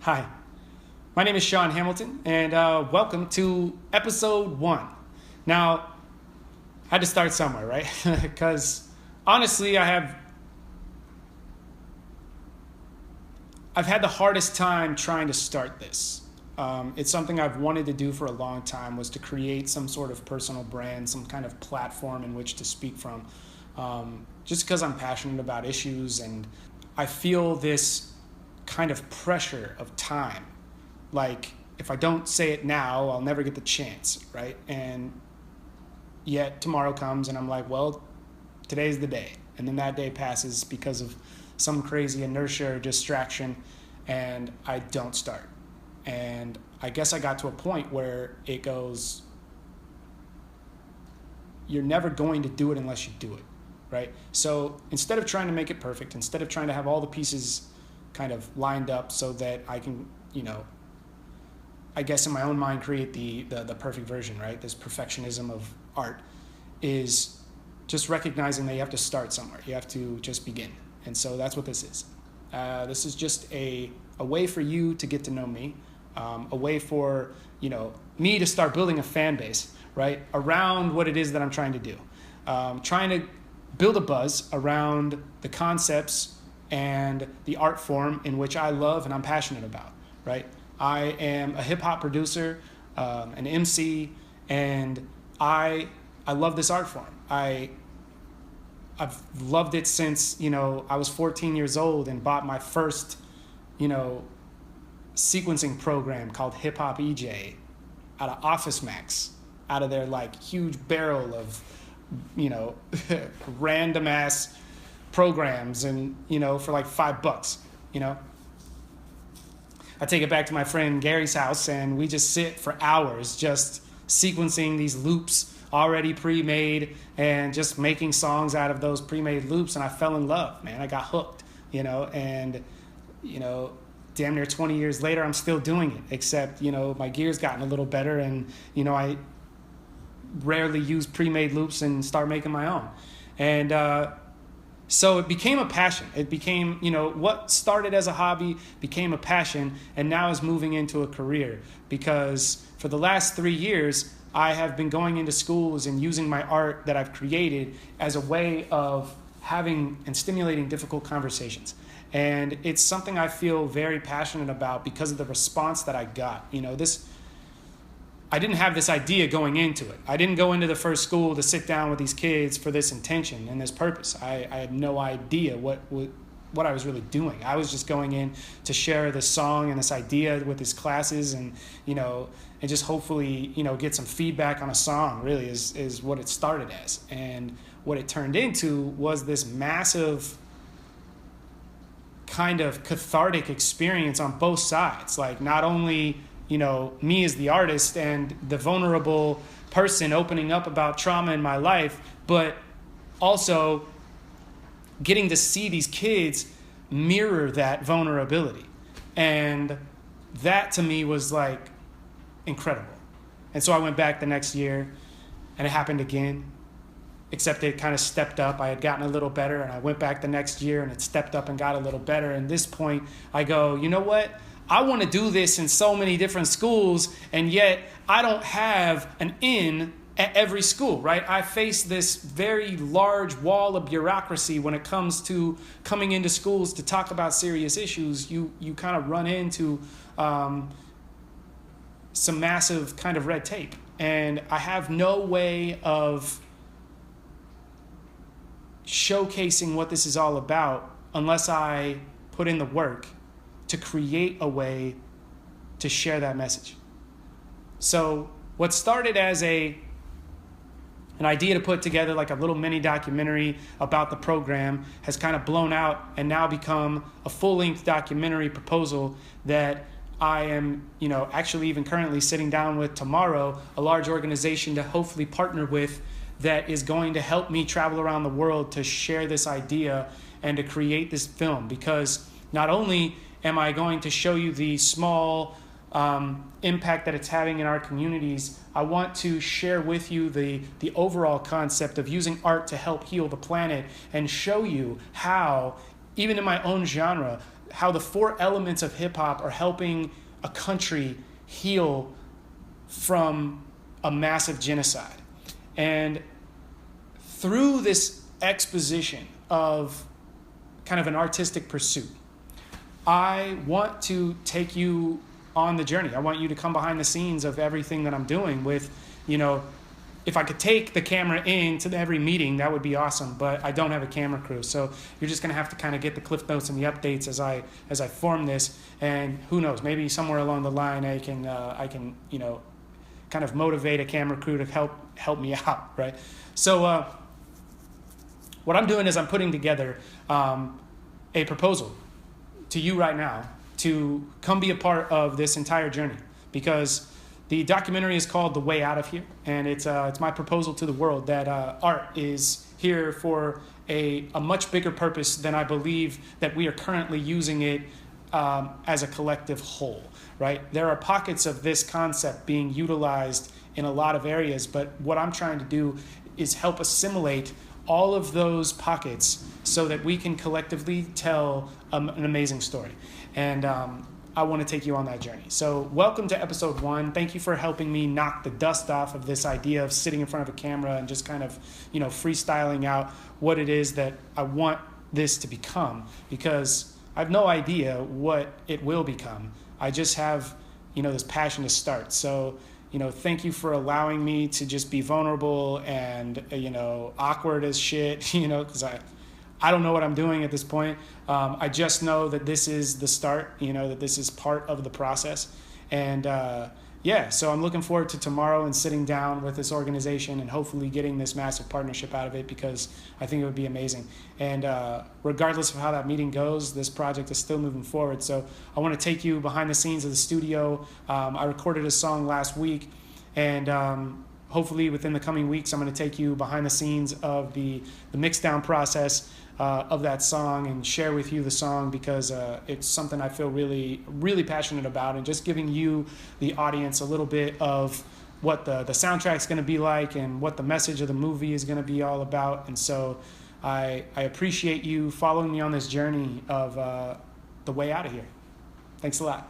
Hi, my name is Sean Hamilton, and welcome to episode 1. Now, I had to start somewhere, right? Because honestly, I've had the hardest time trying to start this. It's something I've wanted to do for a long time, was to create some sort of personal brand, some kind of platform in which to speak from. Just because I'm passionate about issues, and I feel this kind of pressure of time. Like, if I don't say it now, I'll never get the chance, right? And yet tomorrow comes and I'm like, well, today's the day. And then that day passes because of some crazy inertia or distraction, and I don't start. And I guess I got to a point where it goes, you're never going to do it unless you do it, right? So instead of trying to make it perfect, instead of trying to have all the pieces kind of lined up so that I can, I guess in my own mind create the perfect version, right? This perfectionism of art is just recognizing that you have to start somewhere. You have to just begin. And so that's what this is. This is just a way for you to get to know me, a way for, me to start building a fan base, right, around what it is that I'm trying to do. Trying to build a buzz around the concepts and the art form in which I love and I'm passionate about, right? I am a hip hop producer, an MC, and I love this art form. I've loved it since, I was 14 years old and bought my first, sequencing program called Hip Hop EJ out of Office Max, out of their huge barrel of, random ass programs, and for $5, I take it back to my friend Gary's house and we just sit for hours just sequencing these loops already pre-made and just making songs out of those pre-made loops, and I fell in love, man. I got hooked, and damn near 20 years later I'm still doing it, except my gear's gotten a little better, and I rarely use pre-made loops and start making my own. And so it became a passion. It became, what started as a hobby became a passion, and now is moving into a career, because for the last 3 years, I have been going into schools and using my art that I've created as a way of having and stimulating difficult conversations. And it's something I feel very passionate about because of the response that I got. I didn't have this idea going into it. I didn't go into the first school to sit down with these kids for this intention and this purpose. I had no idea what I was really doing. I was just going in to share this song and this idea with these classes, and and just hopefully get some feedback on a song. Really is what it started as, and what it turned into was this massive kind of cathartic experience on both sides. Not only me as the artist and the vulnerable person opening up about trauma in my life, but also getting to see these kids mirror that vulnerability. And that to me was incredible. And so I went back the next year, and it happened again, except it kind of stepped up. I had gotten a little better, and I went back the next year and it stepped up and got a little better. And at this point I go, you know what? I want to do this in so many different schools, and yet I don't have an in at every school, right? I face this very large wall of bureaucracy when it comes to coming into schools to talk about serious issues. You kind of run into some massive kind of red tape, and I have no way of showcasing what this is all about unless I put in the work to create a way to share that message. So what started as an idea to put together a little mini documentary about the program has kind of blown out and now become a full-length documentary proposal that I am, actually even currently sitting down with tomorrow, a large organization to hopefully partner with, that is going to help me travel around the world to share this idea and to create this film. Because not only am I going to show you the small impact that it's having in our communities, I want to share with you the overall concept of using art to help heal the planet, and show you how, even in my own genre, how the four elements of hip hop are helping a country heal from a massive genocide. And through this exposition of kind of an artistic pursuit, I want to take you on the journey. I want you to come behind the scenes of everything that I'm doing with, if I could take the camera into every meeting, that would be awesome, but I don't have a camera crew. So you're just gonna have to kind of get the cliff notes and the updates as I form this. And who knows, maybe somewhere along the line I can kind of motivate a camera crew to help me out, right? So what I'm doing is I'm putting together a proposal to you right now to come be a part of this entire journey, because the documentary is called The Way Out of Here, and it's my proposal to the world that art is here for a much bigger purpose than I believe that we are currently using it as a collective whole, right? There are pockets of this concept being utilized in a lot of areas, but what I'm trying to do is help assimilate all of those pockets so that we can collectively tell an amazing story. And I want to take you on that journey. So welcome to episode 1. Thank you for helping me knock the dust off of this idea of sitting in front of a camera and just kind of, freestyling out what it is that I want this to become, because I have no idea what it will become. I just have, this passion to start. So, thank you for allowing me to just be vulnerable and, awkward as shit, because I don't know what I'm doing at this point. I just know that this is the start, that this is part of the process. And so I'm looking forward to tomorrow and sitting down with this organization and hopefully getting this massive partnership out of it, because I think it would be amazing. And regardless of how that meeting goes, this project is still moving forward. So I want to take you behind the scenes of the studio. I recorded a song last week, and hopefully within the coming weeks, I'm going to take you behind the scenes of the mix down process of that song and share with you the song, because it's something I feel really, really passionate about, and just giving you, the audience, a little bit of what the soundtrack's going to be like and what the message of the movie is going to be all about. And so I appreciate you following me on this journey of the way out of here. Thanks a lot.